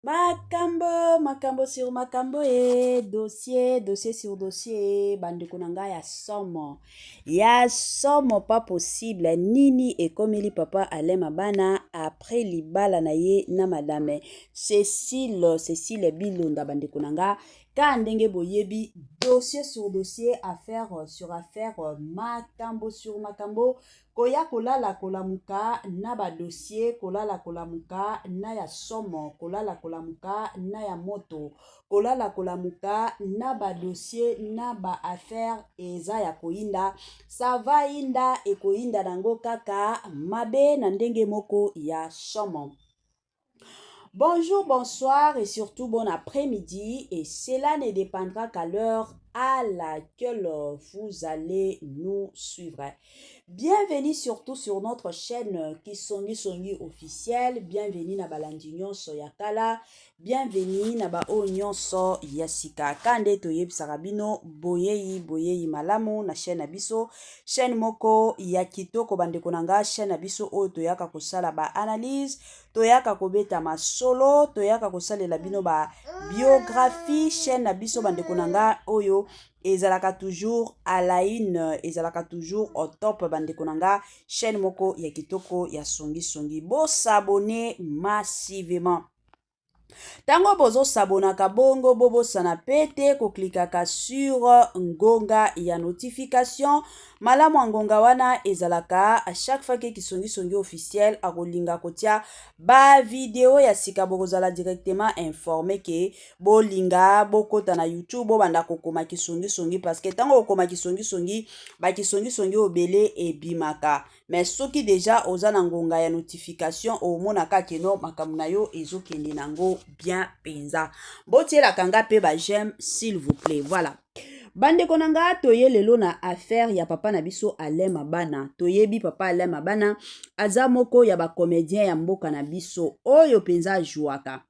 Makambo sur makambo dossier sur dossier, bande konanga ya somo. Ya somo pas possible, nini ekomeli papa alema bana après libala na ye na madame Cécile Bilonda bande konanga. Ka ndenge boyebi, dossier sur dossier, affaire sur affaire, makambo sur makambo, koya kolala kolamuka na ba dossier, kolala kolamuka na ya somo, kolala kolamuka na ya moto, kolala kolamuka na ba dossier na ba affaire eza ya koinda, ça va inda e koinda nango kaka mabe na ndenge moko ya somo. Bonjour, bonsoir et surtout bon après-midi, et cela ne dépendra qu'à l'heure à laquelle vous allez nous suivre. Bienvenue surtout sur notre chaîne Kisongi officielle. Bienvenue na balandignon soyakala. Bienvenue na ba onyon so yasika. Kande toyeb sarabino boyeyi malamu na chaîne abiso. Chaîne moko yakito bande konanga chaîne abiso o toyaka kosala ba analyse. Toyaka kobeta masolo. Toyaka kosalela bino ba biographie. Chaîne abiso bande konanga oyo. Ezalaka toujours à la une, ezalaka toujours au top bande konanga, chaîne moko ya kitoko ya songi. Bo s'abonner massivement. Tango bozo sabonaka bongo bobo sana pete ko klikaka sur ngonga ya notification. Malamu ngonga wana ezalaka à chaque fois que Kisongi officiel akolinga kotia ba vidéo ya sika bokozala directement informé que bolinga bokota na YouTube bo banda kokoma Kisongi parce que tango okoma Kisongi ba Kisongi obele ebimaka. Mais soki déjà oza na ngonga ya notification o mona ka keno makamuna yo ezokende nango bien penza. Botie la kanga pe ba j'aime s'il vous plaît. Voilà. Bande konanga toye lelo na affaire ya papa na biso Alema bana. Toyebi papa Alema bana aza moko ya ba comédien ya mboka na biso oyo penza jouaka.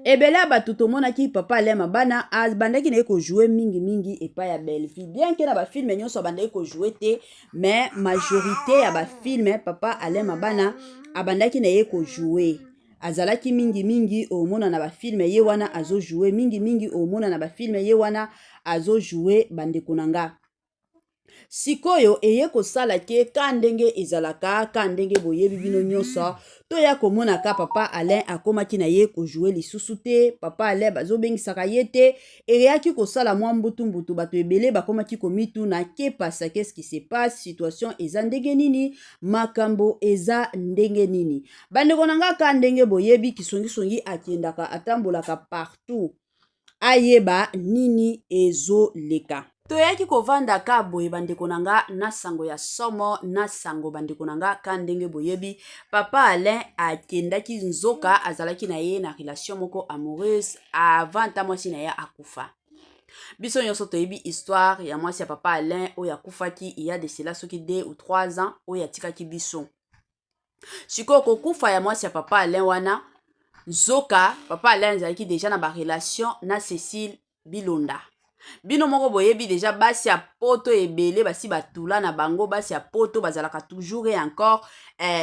Ebele ba tutomona ki papa Alema bana bandaki na ko jouer mingi epa ya belle fille. Bien que na ba film nyonso bandaki ko jouer te, mais majorité ya ba film papa Alema bana abandaki na ye ko jouer. Azalaki mingi omona na ba film ye wana azo jouer mingi omona na ba film ye wana azo jouer bande konanga. Sikoyo eye kosala ke ka ndenge ezalaka ka ndenge boyebi bino nyonso toya komona ka papa Alain akomaki na ye ko jouer lisusu te. Papa Alain bazobengisaka ye te, eyaki kosala mwa mbutu bato ebele bakomaki komitu na ke pasa qu'est-ce qui se passe, situation eza ndenge nini, makambo eza ndenge nini. Bande konanga ka ndenge boyebi Kisongi akendaka atambolaka partout ayeba nini ezo leka. Toyaki kovanda ka boye bande konanga na sango ya somo na sango bande konanga ka ndenge boyebi papa Alain akendaki nzoka azalaki na ye na relation moko amoureuse avant ta mwasi na ye akufa. Biso nyonso toyebi histoire ya mwasi ya papa Alain oyo akufaki il y a de cela soki 2 ou 3 ans oyo atikaki biso. Siko kokufa ya mwasi ya papa Alain wana nzoka papa Alain azalaki déjà na ba relation na Cécile Bilonda. Bino moko boyebi déjà basi ya poto ebele basi batula na bango basi ya poto bazalaka toujours et encore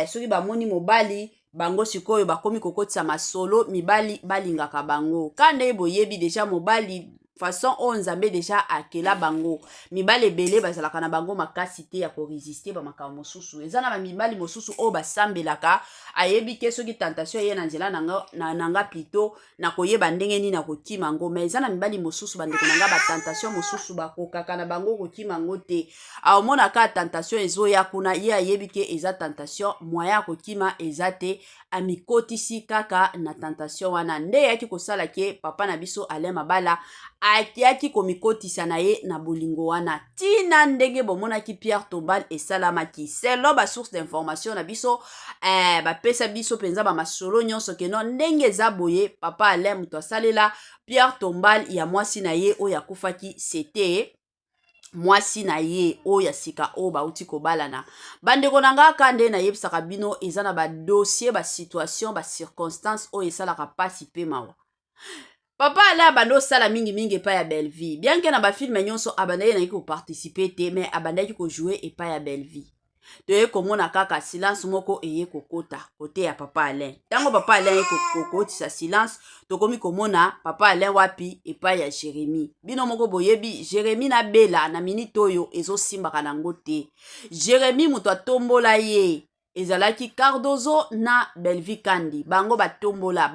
soki bamoni mobali bango sikoyo bakomi kokotisa masolo mibali balingaka bango. Kande boyebi déjà mobali façon on nzambe déjà akela bango mibali ebele bazalaka na bango makasi te ya ko résister ba makambo mosusu. Eza na ba mibali mosusu o basambelaka ayebi ke soki tentation ye na nzela nanga plutôt na koyeba ndenge nini na kokima ngo, mais eza na mibali mosusu bande konanga ba tentation mosusu bakokaka na bango kokima ngo te. Aomona ka tentation ezoya kuna ye ayebi ke eza tentation moya kokima eza te, amikotisi kaka na tentation wana nde yaki kosala ke papa na biso Alain Mabala akiaki komikotisa na ye na bolingo wana tina ndenge bomonaki Pierre Tombal esalamaki. Selon ba source d'information na biso bapesa biso penza ba masolo nyonso keno ndenge eza boye papa Alain muto asalela Pierre Tombal ya mwasi na ye oyo akufaki c'était mwasi na ye oyo ya sika oyo bauti kobalana. Bande konanga kande na yebisaka bino eza na ba dossier ba situation ba circonstance oyo esalaka pasi pe mawa. Papa Alain bando sala mingi epa ya belle vie. Bien que na ba film nyonso abandaki na ko participer te, mais abandaki ko jouer epa ya belle vie. toye komona kaka silence moko eye kokota kote ya papa Alain. Tango papa Alain ye kokotisa silence, tokomi komona papa Alain wapi epai ya Jérémie. Bino moko boyebi Jérémie na bela na minute oyo ezosimbaka nango te. Jérémie muto atombola ye ezalaki Cardozo na Belvi Kandi. Bango batombola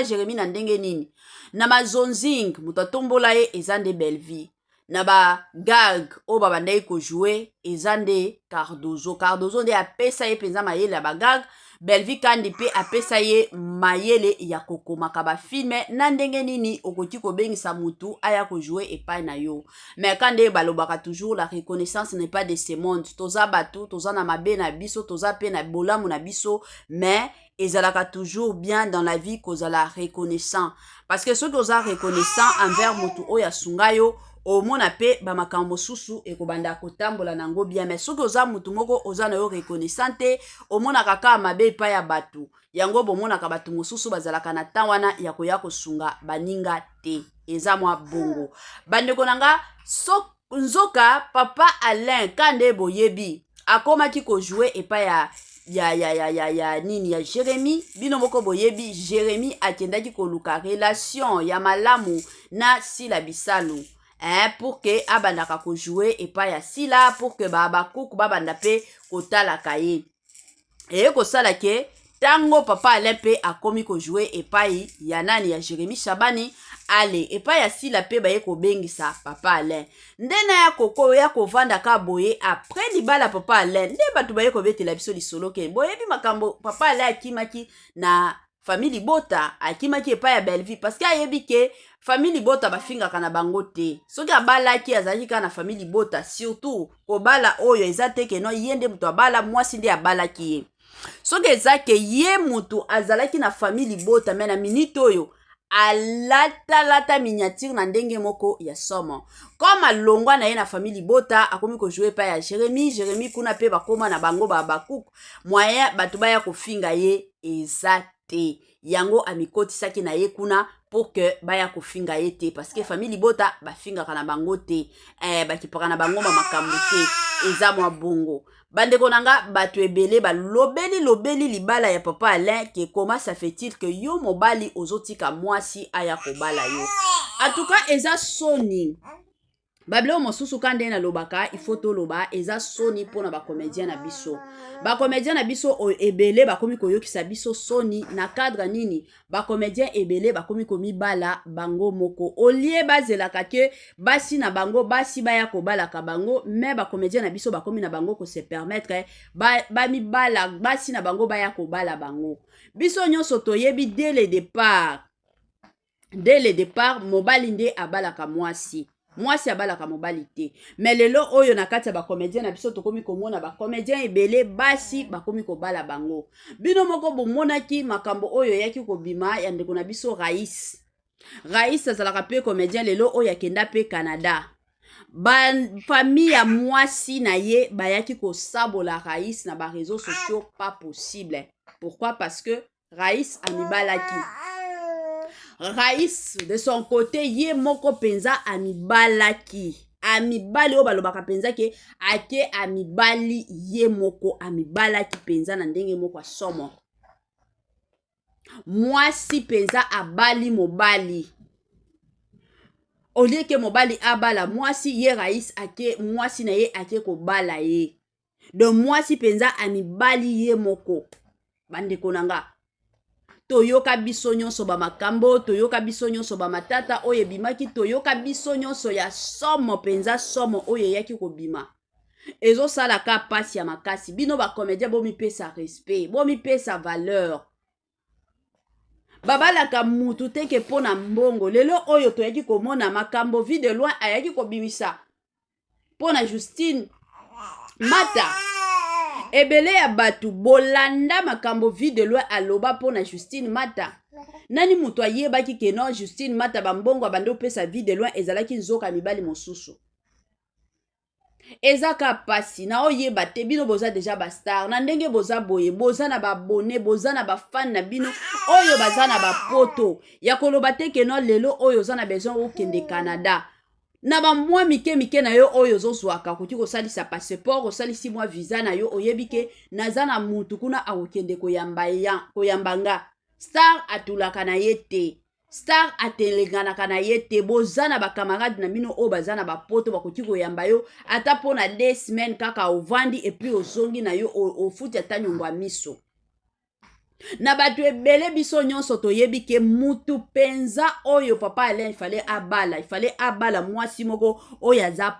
Jérémie na ndenge nini? Na mazonzing muto atombola ye ezande Belvi. Na ba gag o babandai ko jouer ezande Cardozo nde apesa ye penza mayele ya ba gag. Belvi Kandi pe apesa ye mayele ya kokomaka ba filme na ndenge nini okoki kobengisa mutu aya ko jouer epai na yo. Mais kande balobaka toujours la reconnaissance n'est pas de ce monde. Toza batu, toza na mabe na biso, toza pe na bolamu na biso, mais ezalaka toujours bien dans la vie kozala reconnaissant. Parce que ceux qui oza reconnaissant envers mutu oya sungayo omona pe ba makambo susu ekobanda kotambola nango bien. Mais soki oza mutu moko oza na yo reconnaissante omona kaka mabe pa ya batu yango bomona ka batu mosusu bazalaka na temps wana ya koya kosunga baninga te. Eza mwa bongo bandeko nanga nzoka papa Alain kande boyebi akomaki ko jouer epa ya nini ya Jérémie. Bino moko boyebi Jérémie akendaki koluka relation ya malamu na Sila Bisalu. Pour que abandaka ko jouer epa ya Sila, pour que bakuku babanda pe kotala kaye. Et ko sala ke tango papa Alain pe akomi ko jouer epai ya nani ya Jérémie Shabani ale epai ya Sila pe baye ko bengisa papa Alain. Ndena ya koko ya kovanda ka boye après libala papa Alain nde batu baye ko betela biso lisolo ke boye bi makambo papa Alain akimaki na famille Bota akimaki epai ya Belvi parce que ayebi ke famille Bota bafingaka na bango te. Soki abalaki azalaki ka na famille Bota surtout kobala oyo ezate ke no yende mutu abala mwasi nde abalaki ye. Soki ezake ye mutu azalaki na famille Bota me na minute oyo alata miniature na ndenge moko ya somo. Comme alongwa na ye na famille Bota akomi ko jouer pa ya Jérémie kuna pe bakoma na bango bakuku moyen batu baya kofinga ye ezate. Yango amikotisaki na ye kuna pour que baya kofinga ye te parce que famille Bota bafinga kana bango te bakipaka na bango makambo te eza mwa bongo. Bandeko nanga batu ebele ba lobeli libala ya papa Alain ke comment ça fait-il que yo mobali ozotika mwasi aya kobala yo. En tout cas eza soni Bablo mosusu kande na lobaka il faut to loba eza soni pona ba comédien na biso. Ba comédien na biso ebele ba komi koyokisa biso soni na cadre nini ba comédien ebele ba komi komi bala bango moko. Olie bazelaka ke basi na bango basi baya ko bala ka bango mais ba comédien na biso ba komi na bango ko se permettre ba mi bala basi na bango baya ko bala bango. Biso nyonso toyebi dès le départ mobali nde abalaka mwasi. Mwasi abalaka mobali te. Mais lelo oyo na kati ya ba comédien na biso tokomi komona ba comédien ebele basi bakomi ko bala bango. Bino moko bomonaki makambo oyo yaki kobima ya ndeko na biso Rais azalaka pe comédien lelo oyo akenda pe Canada. Ba famille ya mwasi na ye bayaki ko sabola Rais na ba réseaux sociaux pas possible. Pourquoi? Parce que Rais amibalaki. Rais de son côté ye moko penza amibalaki. Amibali o balobaka penza ke ake amibali ye moko amibalaki penza na ndenge moko asomo. Mwasi penza abali mobali. Olie ke mobali abala mwasi ye Rais ake mwasi na ye ake ko bala ye. Donc mwasi penza amibali ye moko. Bandeko nanga toyoka biso nyonso ba makambo, toyoka biso nyonso ba matata oye bimaki, toyoka biso nyonso ya somo penza somo oye yaki kobima. Ezo sala ka pasi ya makasi. Bino ba comédien bomi pesa respect, bomi pesa valeur. Babalaka mutu teke pona mbongo. Lelo oyo toyaki komona makambo vie de loin ayaki kobimisa. Pona Justine Mata. Ebele ya batu bolanda makambo vie de loin aloba pona Justine Mata. Nani mutu ayebaki ke non Justine Mata bambongo abando pesa vie de loin ezalaki nzoka mibali mosusu. Ezaka pasi na oyeba te bino boza deja ba star na ndenge boza boye boza na ba abonné boza na ba fan na bino oyo baza na ba poto ya koloba te ke non lelo oyo za na besoin okende Canada. na ba mwa mike na yo oyo ozozwaka kuti kosalisa passeport kosalisi mwa visa na yo oyebi ke naza na mutu kuna akokende koyamba nga. Star atulaka na ye te, star atelenganaka na ye te. Boza na bakamarade na bino oyo baza na bapoto bakoki koyamba yo ata mpo na 2 semaines kaka ovandi epui ozongi na yo ofuti ata nyongo ya miso. Na bato ebele biso nyonso toyebi ke mutu penza oyo papa Alain ifale abala mwasi moko oyo aza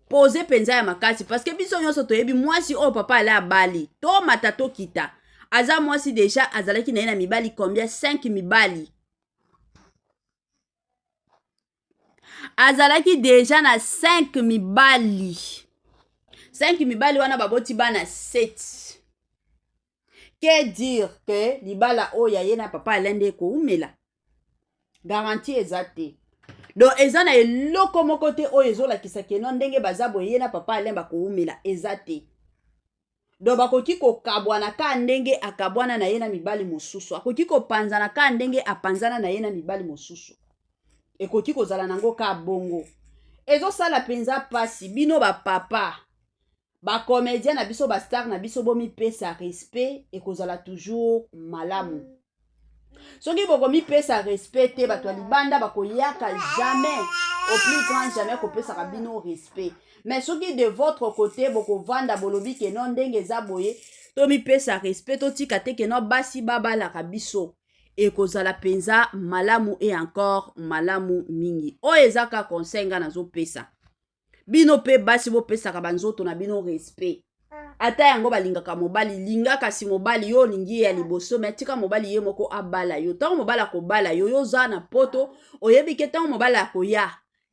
pose penza ya makasi, parce que biso nyonso toyebi mwasi oyo papa Alain abali to mata to kita aza mwasi deja azalaki na ye na mibali combien 5 mibali, azalaki deja na 5 mibali. 5 mibali wana baboti bana 7. Que dire que libala oya ye na papa Alain nde koumela garantie eza te. Donc eza na eloko moko te oyo ezolakisa keno ndenge baza boye ye na papa Alain bakoumela eza te. Donc bakoki kokabwana ka ndenge akabwana na ye na mibali mosusu, akoki kopanzana ka ndenge apanzana na ye na mibali mosusu, ekoki kozala nango ka bongo. Ezosala penza pasi bino bapapa bacomédien na biso bastar na biso bomipesa respect ekozala toujours malamu. Soki bokomipesa respect te bato ya libanda bakoyaka jamais au plus grand jamais kopesaka bino respect. Mais soki de votre côté bokovanda bolobi ke non ndenge eza boye tomipesa respect totika te ke non basi babalaka biso ekozala penza malamu et encore malamu mingi. Oyo eza ka conseil nga nazopesa bino pe basi bopesaka banzoto na bino respect. Ata yango balingaka mobali linga kasi mobali yo lingi ya liboso mais tika mobali ye moko abala yo. Tango mobali akobala yo yoza na poto oyebi ke tango mobali akoya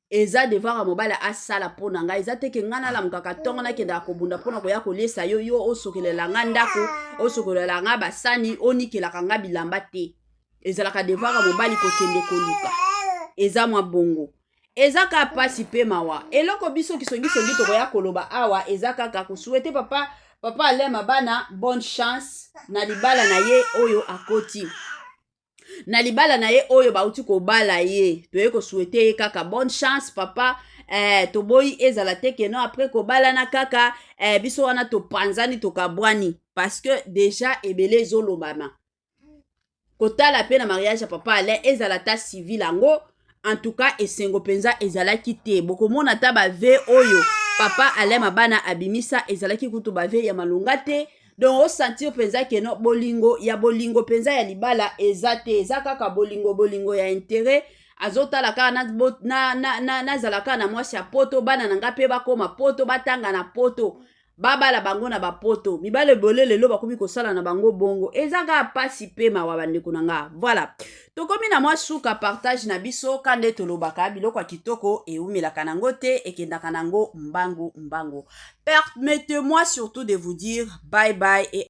eza devara mobali asala pona nga eza teke ngana la mukaka tongo na kenda akobunda pona koya kolesa yo yo osokelela nga ndako osokelela nga basani onikelaka nga bilamba te. Ezalaka devara mobali kokende koluka eza mwa bongo. Eza ka pasi pe mawa eloko biso kisongi tokoya koloba awa eza kaka kusuete papa Alain mabana bonne chance na libala na ye oyo akoti, na libala na ye oyo bauti kobala ye toye kosuete ye kaka bonne chance papa. Toboyi ezala te keno après kobala na kaka biso wana topanzani tokabwani parce que déjà ebele ezolobama kotala pe na mariage ya papa Alain ezala ta civil ango. En tout cas esengo penza ezalaki te bokomona ta bave oyo papa Alain mabana abimisa ezalaki kutu bave ya malonga te. Donc osentir penza keno bolingo penza ya libala eza te, eza kaka bolingo ya intérêt. Azotala kaka nazala kaka na mwasi ya poto bana nanga pe bakoma poto batanga na poto babala bango na bapoto mibale bole lelo bakomi kosala na bango bongo ezaka pasi pe mawa bandeko nanga. Voilà tokomi na mwa suka partage na biso kande tolobaka biloko ya kitoko eumelaka nango te ekendaka nango mbangu. Permettez-moi surtout de vous dire bye bye et